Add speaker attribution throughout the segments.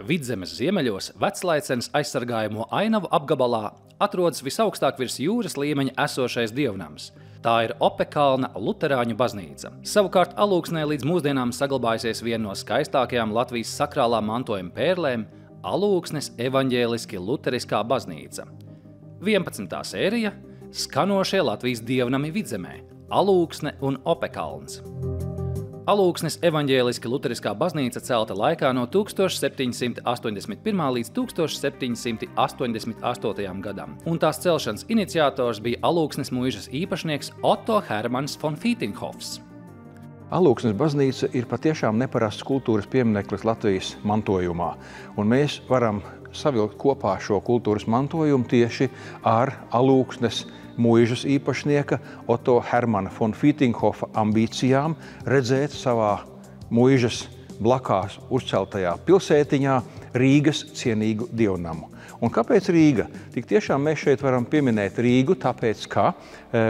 Speaker 1: Vidzemes ziemeļos Veclaicenes aizsargājamo ainavu apgabalā atrodas visaugstāk virs jūras līmeņa esošais dievnams. Tā ir Opekalna luterāņu baznīca. Savukārt Alūksnē līdz mūsdienām saglabājusies viena no skaistākajām Latvijas sakrālā mantojuma pērlēm – Alūksnes evaņģēliski luteriskā baznīca. 11. sērija – skanošie Latvijas dievnami Vidzemē – Alūksne un Opekalns. Alūksnes evaņģēliski luteriskā baznīca celta laikā no 1781. līdz 1788. gadam, un tās celšanas iniciators bija Alūksnes muižas īpašnieks Otto Hermanns von Fītinghofs.
Speaker 2: Alūksnes baznīca ir patiešām neparasts kultūras piemineklis Latvijas mantojumā, un mēs varam savilkt kopā šo kultūras mantojumu tieši ar Alūksnes muižas īpašnieka Otto Hermanna von Fītinghofa ambīcijām redzēt savā muižas blakās uzceltajā pilsētiņā Rīgas cienīgu dievnamu. Un kāpēc Rīga? Tik tiešām mēs šeit varam pieminēt Rīgu, tāpēc, ka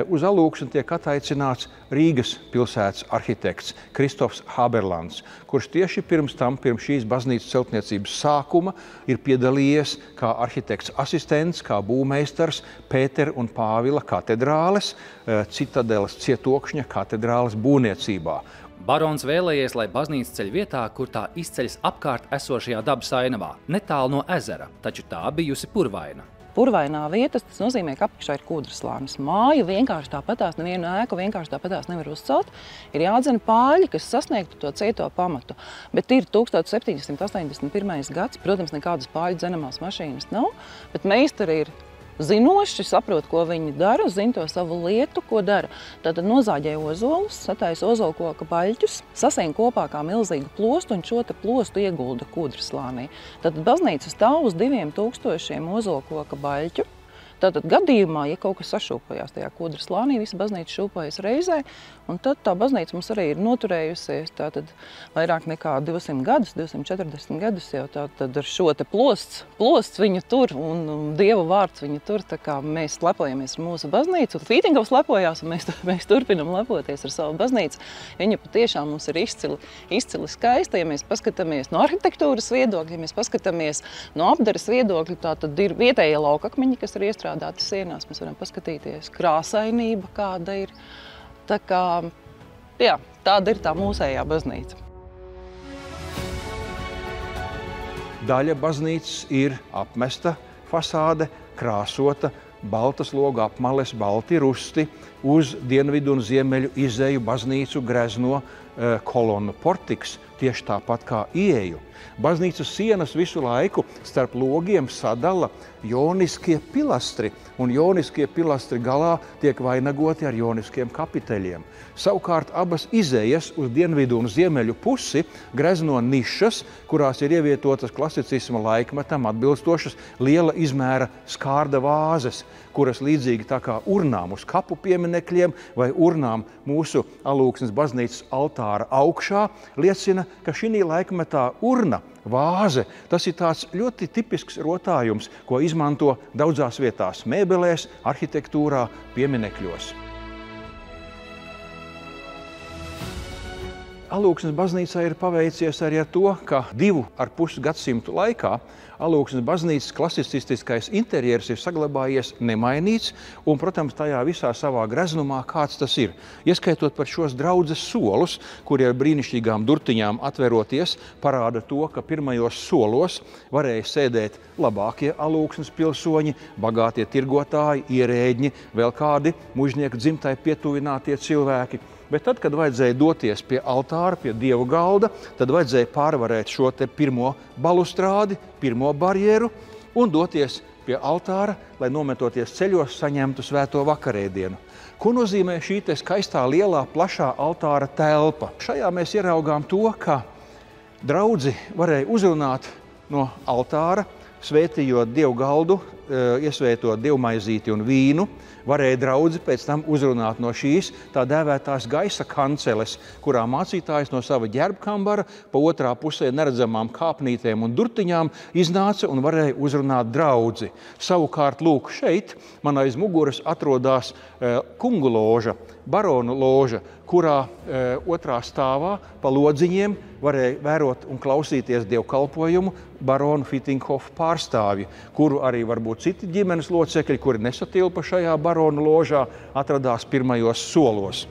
Speaker 2: uz Alūksni tiek ataicināts Rīgas pilsētas arhitekts Kristofs Haberlands, kurš tieši pirms šīs baznīcas celtniecības sākuma ir piedalījies kā arhitekts asistents, kā būvmeistars Pētera un Pāvila katedrāles, Citadeles cietokšņa katedrāles būvniecībā.
Speaker 1: Barons vēlējies, lai baznīca ceļ vietā, kur tā izceļas apkārt esošajā dabas ainavā, netālu no ezera, taču tā bijusi purvaina.
Speaker 3: Purvainā vietas, tas nozīmē, ka apakšā ir kūdrslānis. Māju vienkārši tāpatās, nevienu ēku vienkārši tāpatās nevar uzcelt. Ir jādzen pāļi, kas sasniegtu to cieto pamatu. Bet ir 1781. gads, protams, nekādas pāļu dzenamās mašīnas nav, bet meistari ir zinoši, saprot, ko viņi dara, zina to savu lietu, ko dara. Tātad nozāģē ozolus, sataisa ozolkoka baļķus, sasien kopā kā milzīgu plostu un šo te plostu iegulda kūdrslānī. Tātad baznīca stāv uz 2000 ozolkoka baļķu. Tātad gadījumā, ja kaut kas sašūpojās tajā kūdrslānī, visa baznīca šūpojas reizē, un tad tā baznīca mums arī ir noturējusies tātad vairāk nekā 200 gadus, 240 gadus jau tātad ar šo te plosts viņu tur un Dieva vārds viņu tur, tā kā mēs lepojamies ar mūsu baznīcu. Fītinghovs lepojās, un mēs turpinam lepoties ar savu baznīcu. Viņa patiešām mums ir izcili skaista, ja mēs paskatāmies no arhitektūras viedokļa, ja mēs paskatāmies no apdares viedokļa, tātad ir vietējie laukakmeņi, kas ir iestrādāti sienās, mēs varam paskatīties krāsainība, kāda ir. Tā kā, jā, tāda ir tā mūsējā baznīca.
Speaker 2: Daļa baznīcas ir apmesta fasāde, krāsota, baltas logu apmales, balti rusti, uz dienvidu un ziemeļu izeju baznīcu grezno kolonu portiks, tieši tāpat kā ieeju. Baznīcas sienas visu laiku starp logiem sadala joniskie pilastri, un joniskie pilastri galā tiek vainagoti ar joniskiem kapiteļiem. Savukārt abas izejas uz dienvidu un ziemeļu pusi grezno nišas, kurās ir ievietotas klasicisma laikmetam atbilstošas liela izmēra skārda vāzes, kuras līdzīgi tā kā urnām uz kapu pieminekļiem vai urnām mūsu Alūksnes baznīcas altāra augšā liecina, ka šī laikmetā urna, vāze, tas ir tāds ļoti tipisks rotājums, ko izmanto daudzās vietās mēbelēs, arhitektūrā, pieminekļos. Alūksnes baznīcā ir paveicies arī ar to, ka 2,5 gadsimtu laikā Alūksnes baznīcas klasicistiskais interjers ir saglabājies nemainīts un, protams, tajā visā savā greznumā kāds tas ir. Ieskaitot par šos draudzes solus, kuri ar brīnišķīgām durtiņām atveroties, parāda to, ka pirmajos solos varēja sēdēt labākie Alūksnes pilsoņi, bagātie tirgotāji, ierēģi, vēl kādi mužnieku dzimtai pietuvinātie cilvēki. Bet tad, kad vajadzēja doties pie altāra, pie Dievu galda, tad vajadzēja pārvarēt šo te pirmo balustrādi, pirmo barjeru un doties pie altāra, lai nometoties ceļos saņemtu svēto vakarēdienu. Ko nozīmē šī te skaistā, lielā, plašā altāra telpa? Šajā mēs ieraugām to, ka draudzi varēja uzrunāt no altāra, svētījot Dievu galdu, iesvētot dievmaizīti un vīnu, varēja draudzi pēc tam uzrunāt no šīs tā dēvētās gaisa kanceles, kurā mācītājs no sava ģērbkambara pa otrā pusē neredzamām kāpnītēm un durtiņām iznāca un varēja uzrunāt draudzi. Savukārt, lūk, šeit man aiz muguras atrodās kungu loža, baronu loža, kurā otrā stāvā pa lodziņiem varēja vērot un klausīties dievkalpojumu baronu Fittinghofa pārstāvji, kuru arī varbūt citi ģimenes locekļi, kuri nesatilpa šajā baronu ložā, atradās pirmajos solos.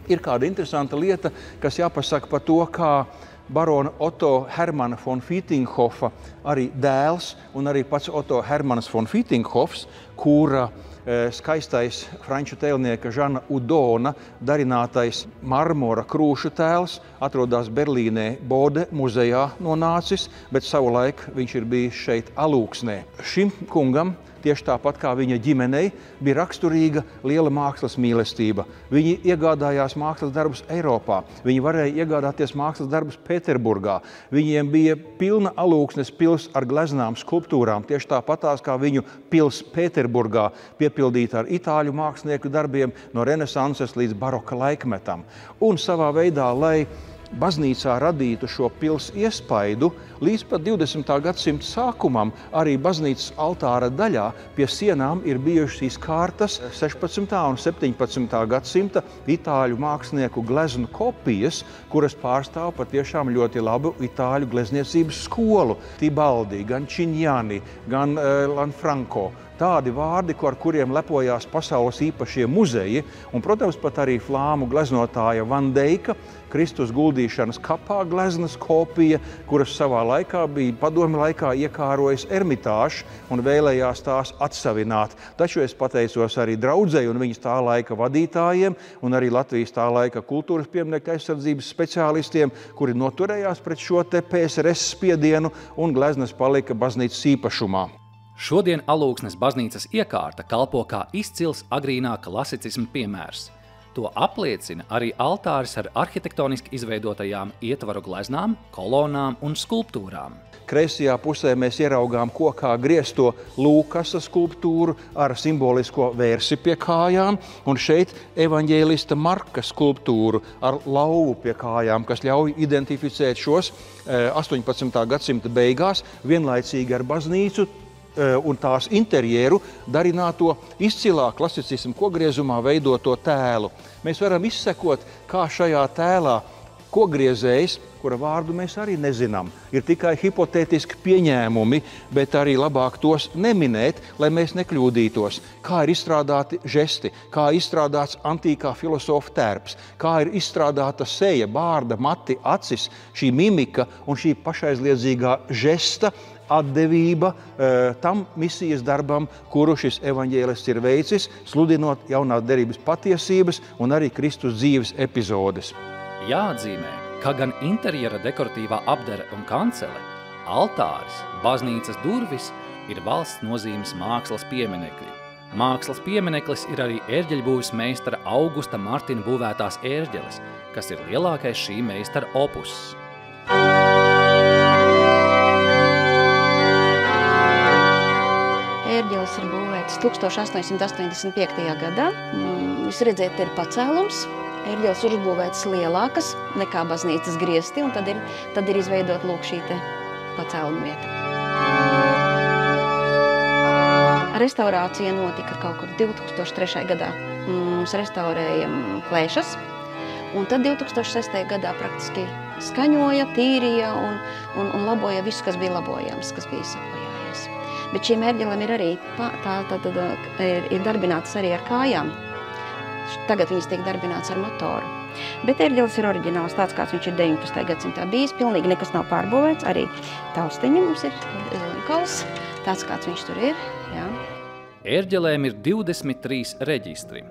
Speaker 2: Ir kāda interesanta lieta, kas jāpasaka par to, kā barona Otto Hermana von Fittinghofa arī dēls un arī pats Otto Hermans von Fittinghofs, kura skaistais franču tēlnieka Žana Udona darinātais marmora krūšu tēls atrodas Berlīnē Bode muzejā nonācis, bet savulaik viņš ir bijis šeit Alūksnē. Šim kungam, tieši tāpat kā viņa ģimenei, bija raksturīga liela mākslas mīlestība. Viņi iegādājās mākslas darbus Eiropā, viņi varēja iegādāties mākslas darbus Pēterburgā. Viņiem bija pilna Alūksnes pils ar gleznām skulptūrām, tieši tāpatās kā viņu pils Pēterburgā, piepildīta ar itāļu mākslinieku darbiem no renesanses līdz baroka laikmetam. Un savā veidā, lai baznīcā radītu šo pils iespaidu, līdz pat 20. gadsimta sākumam arī baznīcas altāra daļā pie sienām ir bijušas izkārtas 16. un 17. gadsimta itāļu mākslinieku gleznu kopijas, kuras pārstāv patiešām ļoti labu itāļu glezniecības skolu. Tibaldi, gan Čiņjani, gan Lanfranco. Tādi vārdi, ar kuriem lepojās pasaules īpašie muzeji, un, protams, pat arī flāmu gleznotāja Van Deika, Kristus guldīšanas kapā gleznas kopija, kuras savā laikā bija padomju laikā iekārojis Ermitāžs un vēlējās tās atsavināt. Taču es pateicos arī draudzei un viņas tā laika vadītājiem un arī Latvijas tā laika kultūras pieminekļu aizsardzības speciālistiem, kuri noturējās pret šo te PSRS spiedienu un gleznas palika baznīcas īpašumā.
Speaker 1: Šodien Alūksnes baznīcas iekārta kalpo kā izcils agrīnā klasicisma piemērs. To apliecina arī altāris ar arhitektoniski izveidotajām ietvaru gleznām, kolonām un skulptūrām.
Speaker 2: Kreisajā pusē mēs ieraugām kokā griezto Lūkasa skulptūru ar simbolisko vērsi pie kājām, un šeit evaņģēlista Marka skulptūru ar lauvu pie kājām, kas ļauj identificēt šos 18. gadsimta beigās vienlaicīgi ar baznīcu un tās interjeru darināto izcilā klasicismu kogriezumā veidoto tēlu. Mēs varam izsekot, kā šajā tēlā kogriezējs, kura vārdu mēs arī nezinām, ir tikai hipotētiski pieņēmumi, bet arī labāk tos neminēt, lai mēs nekļūdītos. Kā ir izstrādāti žesti, kā izstrādāts antīkā filosofa tērps, kā ir izstrādāta seja, bārda, mati, acis, šī mimika un šī pašaizliedzīgā žesta atdevība tam misijas darbam, kuru šis evaņģēlists ir veicis, sludinot jaunās derības patiesības un arī Kristus dzīves epizodes.
Speaker 1: Jāatzīmē, ka gan interjera dekoratīvā apdare un kancele, altāris, baznīcas durvis ir valsts nozīmes mākslas pieminekļi. Mākslas piemineklis ir arī ērģeļbūves meistara Augusta Martina būvētās ērģeles, kas ir lielākais šī meistara opus.
Speaker 4: Ērģeles ir būvētas 1885. gadā. Jūs redzēt, ir pacēlums. Ērģeles uzbūvētas lielākas nekā baznīcas griesti, un tad ir izveidot lūk šī te pacēluma vieta. Restaurācija notika kaut kur 2003. gadā. Mums restaurējam plēšas, un tad 2006. gadā praktiski skaņoja, tīrīja un laboja visu, kas bija labojams, kas bija sabojājies. Bet šīm ērģelēm ir arī ir darbinātas arī ar kājām. Tagad viņas tiek darbināts ar motoru. Bet ērģeles ir oriģināls, tāds kāds viņš ir 19. gadsimtā bijis. Pilnīgi nekas nav pārbūvēts. Arī taustiņa mums ir kals, tāds kāds viņš tur ir. Jā.
Speaker 1: Ērģelēm ir 23 reģistri.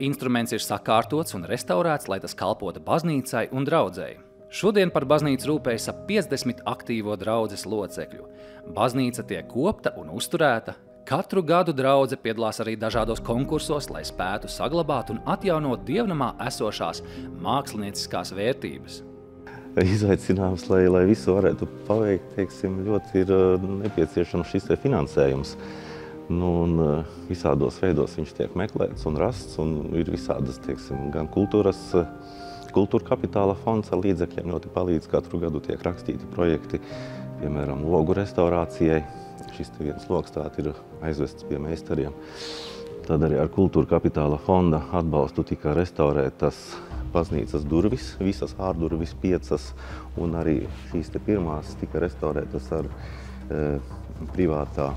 Speaker 1: Instruments ir sakārtots un restaurēts, lai tas kalpotu baznīcai un draudzei. Šodien par baznīcu rūpējas ap 50 aktīvo draudzes locekļu. Baznīca tiek kopta un uzturēta. Katru gadu draudze piedalās arī dažādos konkursos, lai spētu saglabāt un atjaunot dievnamā esošās mākslinieciskās vērtības.
Speaker 5: Izaicinājums, lai visu varētu paveikt, teiksim, ļoti ir nepieciešams šis finansējums. Un visādos veidos viņš tiek meklēts un rasts, un ir visādas, teiksim, gan kultūra kapitāla fonds ar līdzekļiem ļoti palīdz. Katru gadu tiek rakstīti projekti, piemēram, logu restaurācijai. Šis te viens logs tātad ir aizvests pie meistariem. Tad arī ar Kultūra Kapitāla fonda atbalstu tika restaurētas baznīcas durvis, visas ārdurvis 5, un arī šīs te pirmās tika restaurētas ar privātā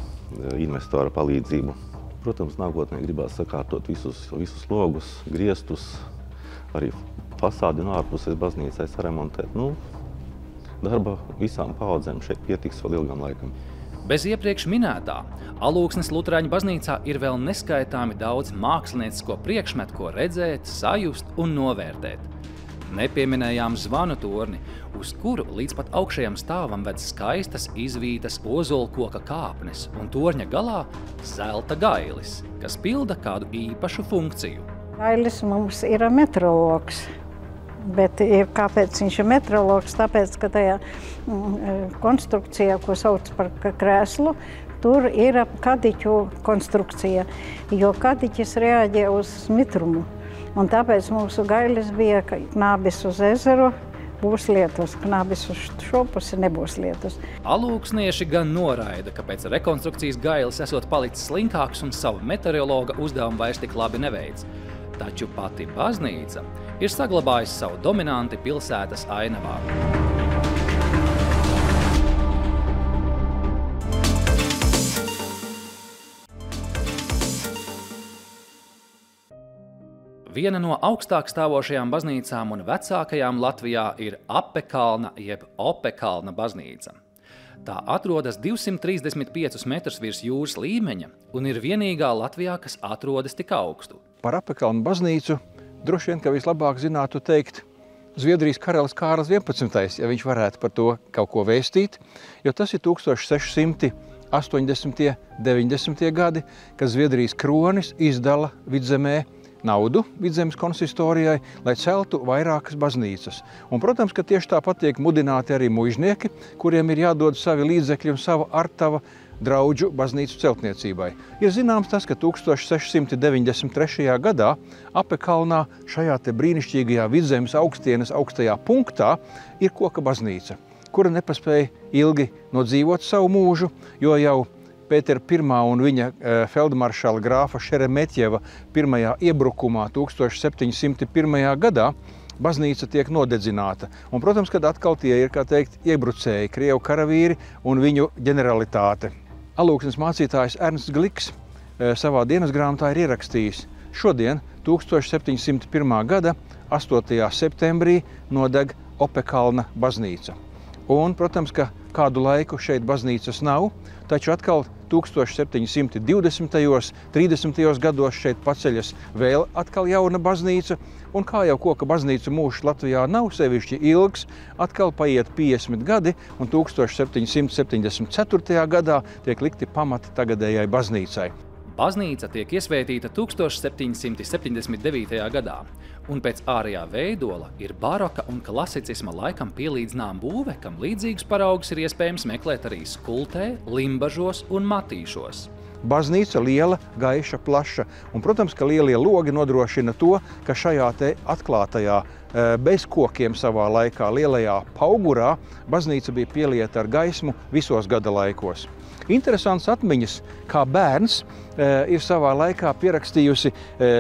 Speaker 5: investora palīdzību. Protams, nākotnē gribās sakārtot visus logus, griestus, arī fasādi un ārpuses baznīcai saremontēt. Darba visām paudzēm šeit pietiks vēl ilgam laikam.
Speaker 1: Bez iepriekš minētā, Alūksnes Luterāņu baznīcā ir vēl neskaitāmi daudz māksliniecisko priekšmetu, ko redzēt, sajust un novērtēt. Nepieminējām zvanu torni, uz kuru līdz pat augšējam stāvam ved skaistas izvītas ozolkoka kāpnes un torņa galā zelta gailis, kas pilda kādu īpašu funkciju.
Speaker 6: Gailis mums ir meteorologs. Bet kāpēc viņš ir meteorologs? Tāpēc, ka tajā konstrukcijā, ko sauc par krēslu, tur ir kadiķu konstrukcija, jo kadiķis reaģē uz mitrumu. Un tāpēc mūsu gailis bija, ka knābis uz ezeru būs lietus, knābis uz šo pusi nebūs lietus.
Speaker 1: Alūksnieši gan noraida, ka pēc rekonstrukcijas gailis esot palicis slinkāks un savu meteorologa uzdevumu vairs tik labi neveic. Taču pati baznīca ir saglabājusi savu dominanti pilsētas ainavā. Viena no augstāk stāvošajām baznīcām un vecākajām Latvijā ir Apekalna jeb Opekalna baznīca. Tā atrodas 235 metrus virs jūras līmeņa un ir vienīgā Latvijā, kas atrodas tik augstu.
Speaker 2: Par Apekalnu baznīcu droši vien, ka vislabāk zinātu teikt Zviedrijas karalis Kārlis 11, ja viņš varētu par to kaut ko vēstīt, jo tas ir 1680. 90. gadi, kad Zviedrijas kronis izdala Vidzemē naudu Vidzemes konsistorijai, lai celtu vairākas baznīcas. Un, protams, ka tieši tāpat tiek mudināti arī muižnieki, kuriem ir jādod savi līdzekļi un sava artava draudžu baznīcu celtniecībai. Ir zināms tas, ka 1693. gadā Apekalnā šajā te brīnišķīgajā Vidzemes augstienes augstajā punktā ir koka baznīca, kura nepaspēja ilgi nodzīvot savu mūžu, jo jau Pētera I un viņa feldmaršala grāfa Šeremetjeva pirmajā iebrukumā 1701. gadā baznīca tiek nodedzināta. Un, protams, kad atkal tie ir, kā teikt, iebrucēji, krievu karavīri un viņu ģeneralitāte. Alūksnes mācītājs Ernsts Gliks savā dienas grāmatā ir ierakstījis: šodien, 1701. gada 8. septembrī, nodeg Opekalna baznīca. Un, protams, ka kādu laiku šeit baznīcas nav, taču atkal 1720. 30. gados šeit paceļas vēl atkal jauna baznīca, un kā jau koka baznīcu mūžs Latvijā nav sevišķi ilgs, atkal paiet 50 gadi, un 1774. gadā tiek likti pamati tagadējai baznīcai.
Speaker 1: Baznīca tiek iesvētīta 1779. gadā, un pēc ārējā veidola ir baroka un klasicisma laikam pielīdzinām būve, kam līdzīgs paraugs ir iespējams meklēt arī Skultē, Limbažos un Matīšos.
Speaker 2: Baznīca liela, gaiša, plaša, un, protams, ka lielie logi nodrošina to, ka šajā te atklātajā, bez kokiem savā laikā, lielajā paugurā baznīca bija pielieta ar gaismu visos gada laikos. Interesants atmiņas, kā bērns ir savā laikā pierakstījusi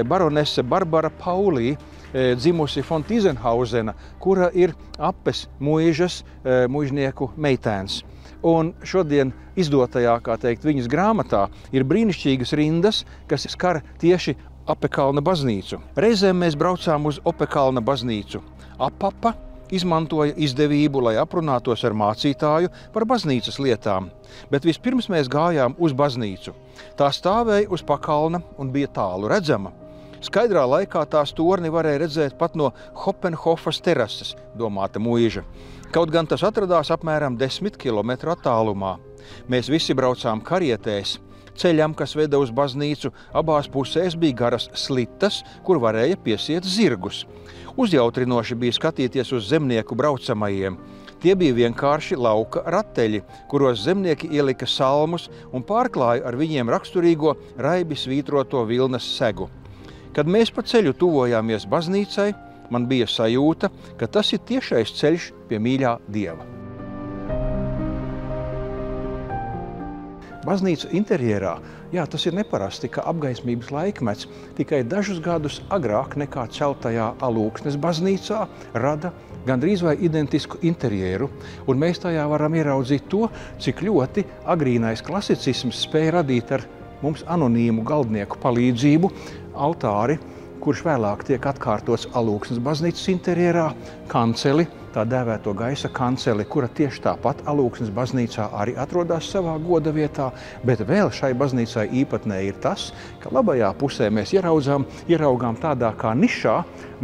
Speaker 2: baronese Barbara Paulī, dzimusi von Tizenhauzena, kura ir Apes muižas muižnieku meitēns. Un šodien izdotajā, kā teikt, viņas grāmatā ir brīnišķīgas rindas, kas skar tieši Apekalna baznīcu. Reizēm mēs braucām uz Opekalna baznīcu. Apapa izmantoja izdevību, lai aprunātos ar mācītāju par baznīcas lietām, bet vispirms mēs gājām uz baznīcu. Tā stāvēja uz pakalna un bija tālu redzama. Skaidrā laikā tās torni varēja redzēt pat no Hoppenhofas terases, domāta muiža. Kaut gan tas atradās apmēram 10 kilometru attālumā. Mēs visi braucām karietēs. Ceļam, kas veda uz baznīcu, abās pusēs bija garas slitas, kur varēja piesiet zirgus. Uzjautrinoši bija skatīties uz zemnieku braucamajiem. Tie bija vienkārši lauka rateļi, kuros zemnieki ielika salmus un pārklāja ar viņiem raksturīgo raibi svītroto vilnas segu. Kad mēs pa ceļu tuvojāmies baznīcai, man bija sajūta, ka tas ir tiešais ceļš pie mīļā Dieva. baznīca interjerā, jā, tas ir neparasti, ka apgaismības laikmets tikai dažus gadus agrāk nekā celtajā Alūksnes baznīcā rada gandrīz vai identisku interjeru, un mēs tajā varam ieraudzīt to, cik ļoti agrīnais klasicisms spēja radīt ar mums anonīmu galdnieku palīdzību altāri, kurš vēlāk tiek atkārtots Alūksnes baznīcas interjerā, kanceli, tā dēvēto gaisa kanceli, kura tieši tāpat Alūksnes baznīcā arī atrodas savā goda vietā, bet vēl šai baznīcai īpatnē ir tas, ka labajā pusē mēs ieraugām tādā kā nišā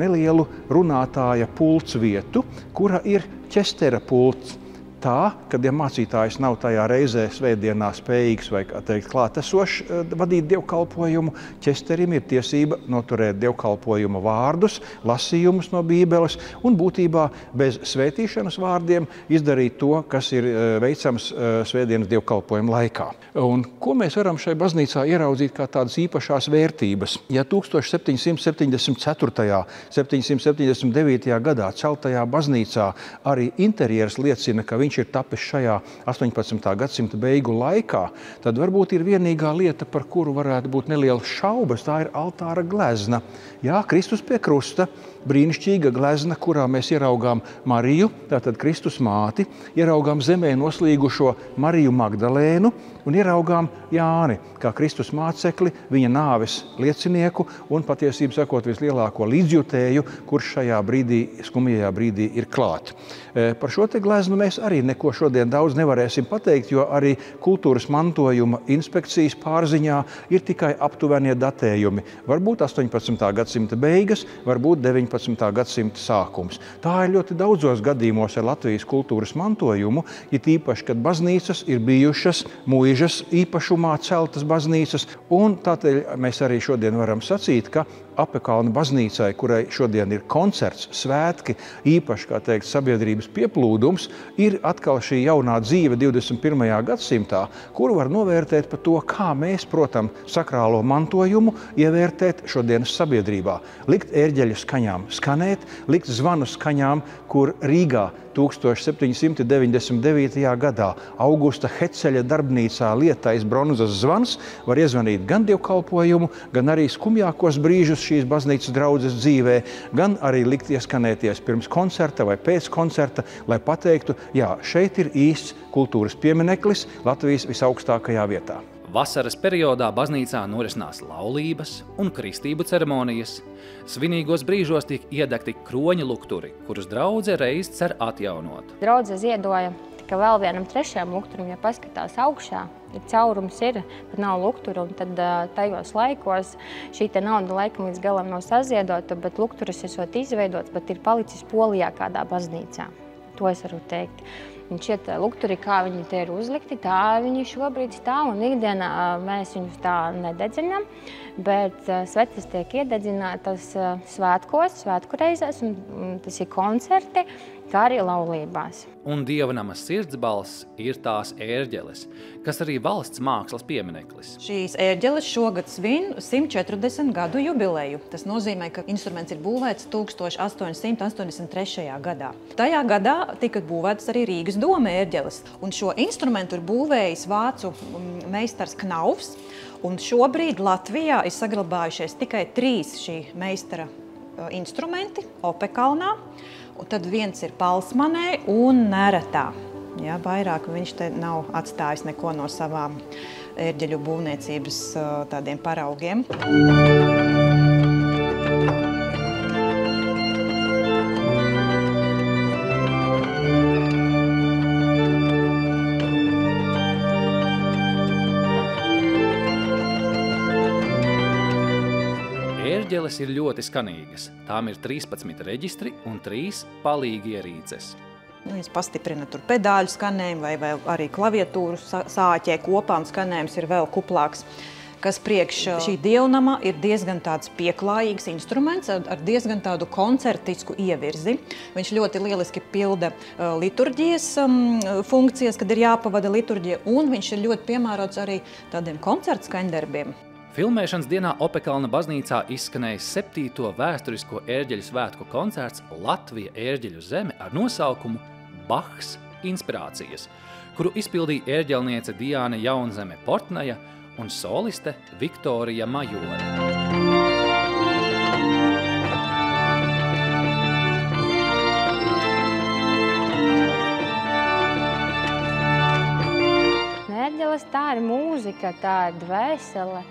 Speaker 2: nelielu runātāja pults vietu, kura ir ķestera pults. Tā, kad ja mācītājs nav tajā reizē svētdienā spējīgs vai, kā teikt, klātesošs vadīt dievkalpojumu, ķesterim ir tiesība noturēt dievkalpojuma vārdus, lasījumus no Bībeles un būtībā bez svētīšanas vārdiem izdarīt to, kas ir veicams svētdienas dievkalpojuma laikā. Un ko mēs varam šai baznīcā ieraudzīt kā tādas īpašās vērtības? Ja 1774. 779. gadā celtajā baznīcā arī interjers liecina, ka viņš ir tapis šajā 18. gadsimta beigu laikā, tad varbūt ir vienīgā lieta, par kuru varētu būt nelielas šaubas, tā ir altāra glezna. Jā, Kristus pie krusta, brīnišķīga glezna, kurā mēs ieraugām Mariju, tātad Kristus māti, ieraugām zemē noslīgušo Mariju Magdalēnu un ieraugām Jāni, kā Kristus mācekli, viņa nāves liecinieku un patiesību sakot vislielāko līdzjutēju, kurš šajā brīdī, skumjajā brīdī ir klāt. Par šo te gleznu mēs arī neko šodien daudz nevarēsim pateikt, jo arī kultūras mantojuma inspekcijas pārziņā ir tikai aptuvenie datējumi. Varbūt 18. gadsimta beigas, varbūt 19. gadsimta sākums. Tā ir ļoti daudzos gadījumos ar Latvijas kultūras mantojumu, it īpaši, kad baznīcas ir bijušas muižas īpašumā celtas baznīcas, un tātad mēs arī šodien varam sacīt, ka Apekalna baznīcai, kurai šodien ir koncerts, svētki, īpaši, kā teikt, sabiedrības pieplūdums, ir atkal šī jaunā dzīve 21. gadsimtā, kuru var novērtēt par to, kā mēs, protams, sakrālo mantojumu ievērtēt šodienas sabiedrībā. Likt ērģeļu skaņām skanēt, likt zvanu skaņām, kur Rīgā 1799. gadā Augusta Heceļa darbnīcā lietais bronzas zvans var iezvanīt gan dievkalpojumu, gan arī skumjākos brīžus šīs baznīcas draudzes dzīvē, gan arī likt ieskanēties pirms koncerta vai pēc koncerta, lai pateiktu, jā, šeit ir īsts kultūras piemineklis Latvijas visaugstākajā vietā.
Speaker 1: Vasaras periodā baznīcā norisinās laulības un kristību ceremonijas. Svinīgos brīžos tiek iedegti kroņa lukturi, kurus draudze reiz cer atjaunot.
Speaker 7: Draudze ziedoja tikai vēl vienam trešajam lukturim, ja paskatās augšā, ja caurums ir, bet nav lukturu, un tad tajos laikos šī te nauda laikam līdz galam nav saziedota, bet lukturis esot izveidots, bet ir palicis Polijā kādā baznīcā. To es varu teikt. Un šie lukturi, kā viņi te ir uzlikti, tā viņi šobrīd stāv, un ikdienā mēs viņus tā nededzinām, bet sveces tiek iededzinātas svētkos, svētku reizēs, un tas ir koncerti, kā arī laulībās.
Speaker 1: Un Dievnamas sirdsbalss ir tās ērģeles, kas arī valsts mākslas piemineklis.
Speaker 8: Šīs ērģeles šogad svin 140 gadu jubileju. Tas nozīmē, ka instruments ir būvēts 1883. gadā. Tajā gadā tika būvētas arī Rīgas doma ērģeles. Un šo instrumentu ir būvējis vācu meistars Knaufs. Un šobrīd Latvijā ir saglabājušies tikai 3 šī meistara instrumenti Opekalnā. Un tad viens ir Palsmanē un Neretā. Ja, vairāk viņš te nav atstājis neko no savām ērģeļu būvniecības tādiem paraugiem.
Speaker 1: Ērģeles ir ļoti skanīgas. Tām ir 13 reģistri un 3 palīgierīces.
Speaker 8: Viņas pastiprina tur pedāļu skanējumu vai arī klaviatūru sāķē kopā, un skanējums ir vēl kuplāks. Kas priekš šī dievnama ir diezgan tāds pieklājīgs instruments ar diezgan tādu koncertisku ievirzi. Viņš ļoti lieliski pilda liturģijas funkcijas, kad ir jāpavada liturģija, un viņš ir ļoti piemērots arī tādiem koncertu skaņdarbiem.
Speaker 1: Filmēšanas dienā Opekalna baznīcā izskanēja 7. vēsturisko ērģeļu svētku koncerts Latvija ērģeļu zeme ar nosaukumu Bachs Inspirācijas, kuru izpildīja ērģelniece Diāna Jaunzeme Portnaja un soliste Viktorija Majore.
Speaker 7: Ērģeles, tā ir mūzika, tā ir dvēsele.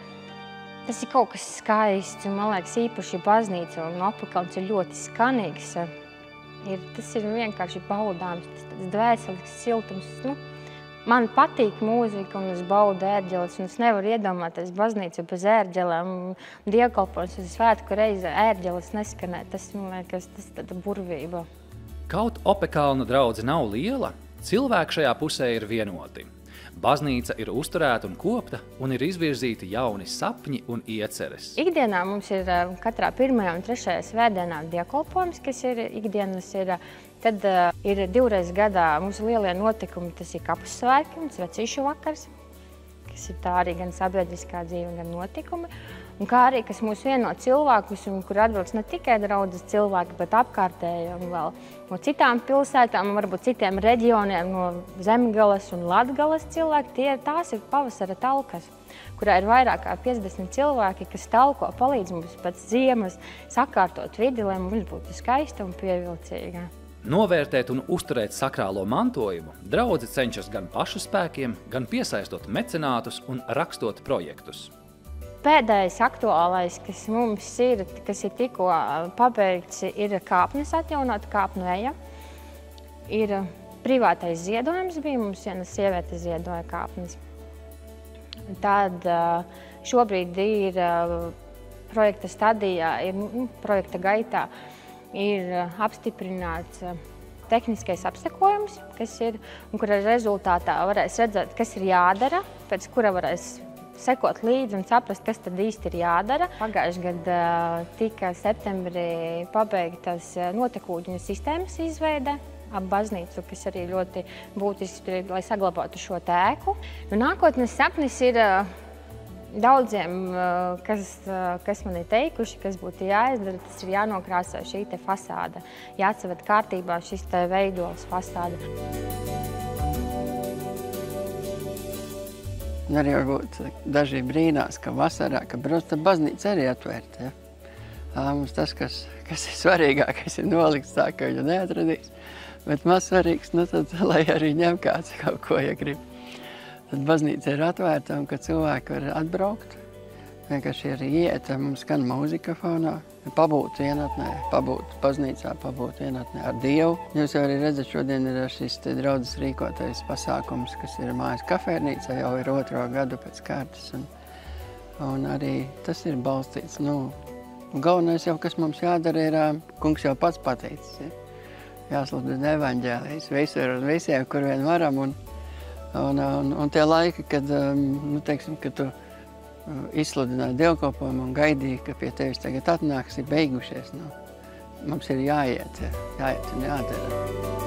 Speaker 7: Tas ir kaut kas skaists, un man liekas, īpaši baznīca un Opekalns ir ļoti skanīgs. Tas ir vienkārši baudāms, tas dvēselisks siltums. Man patīk mūzika, un es baudu ērģeles, un es nevaru iedomāties baznīcu bez ērģelēm. Dievkalpojums uz svētku reizi ērģeles neskanē. Tas, man liekas, tas tāda burvība.
Speaker 1: Kaut Opekalna draudze nav liela, cilvēki šajā pusē ir vienoti. Baznīca ir uzturēta un kopta, un ir izvirzīti jauni sapņi un ieceres.
Speaker 7: Ikdienā mums ir katrā 1. un 3. svētdienā dievkalpojums, kas ir ikdienas. Tad ir 2 reizes gadā mūsu lielie notikumi, tas ir kapus svētki un svecīšu vakars, kas ir tā arī gan sabiedriskā dzīve, gan notikumi. Un kā arī, kas mūs vieno cilvēkus, un kur atbrauc ne tikai draudzes cilvēki, bet apkārtēji un vēl no citām pilsētām, varbūt citiem reģioniem, no Zemgales un Latgales cilvēki. Tās ir pavasara talkas, kurā ir vairāk kā 50 cilvēki, kas talko, palīdz mums pēc ziemas sakārtot vidi, lai mums būtu skaista un pievilcīga.
Speaker 1: Novērtēt un uzturēt sakrālo mantojumu draudze cenšas gan pašu spēkiem, gan piesaistot mecenātus un rakstot projektus.
Speaker 7: Pēdējais aktuālais, kas mums ir, kas ir tikko pabeigts, ir kāpnes atjaunot, kāpnu eja. Ir privātais ziedojums bija, mums viena sieviete ziedoja kāpnes. Tad šobrīd ir projekta stadijā, projekta gaitā ir apstiprināts tehniskais apsekojums, kas ir, un kura rezultātā varēs redzēt, kas ir jādara, pēc kura varēs sekot līdzi un saprast, kas tad īsti ir jādara. Pagājušajā gadā tika septembrī pabeigtas notekūdeņu sistēmas izveide ap baznīcu, kas arī ļoti būtiski, lai saglabātu šo ēku. Nākotnes sapnis ir daudziem, kas man ir teikuši, kas būtu jāizdara, tas ir jānokrāsā šī te fasāde, jāatsaved kārtībā šis te veidols fasāde.
Speaker 9: Arī varbūt daži brīnās, ka vasarā, ka baznīca arī atvērta. Ja? Mums tas, kas ir svarīgākais, ir nolikts tā, ka viņu neatradīs. Bet maz svarīgs, tad, lai arī ņem kāds kaut ko, ja grib. Tad baznīca ir atvērta un ka cilvēki var atbraukt. Vienkārši ir iet, mums skan mūzika fonā, pabūt vienatnē, pabūt baznīcā, pabūt vienatnē ar Dievu. Jūs jau arī redzat, šodien ir šis draudzes rīkotais pasākums, kas ir mājas kafejnīca, jau ir 2. gadu pēc kārtas. Un arī tas ir balstīts. Galvenais jau, kas mums jādara, ir, kungs jau pats pateicis, jāsludina evaņģēlijas visur un visiem, kur vien varam. Un tie laiki, kad, teiksim, kad tu izsludināja dievkalpojumu un gaidīja, ka pie tevis tagad atnāks, ir beigušies. Mums ir jāiet un jādara.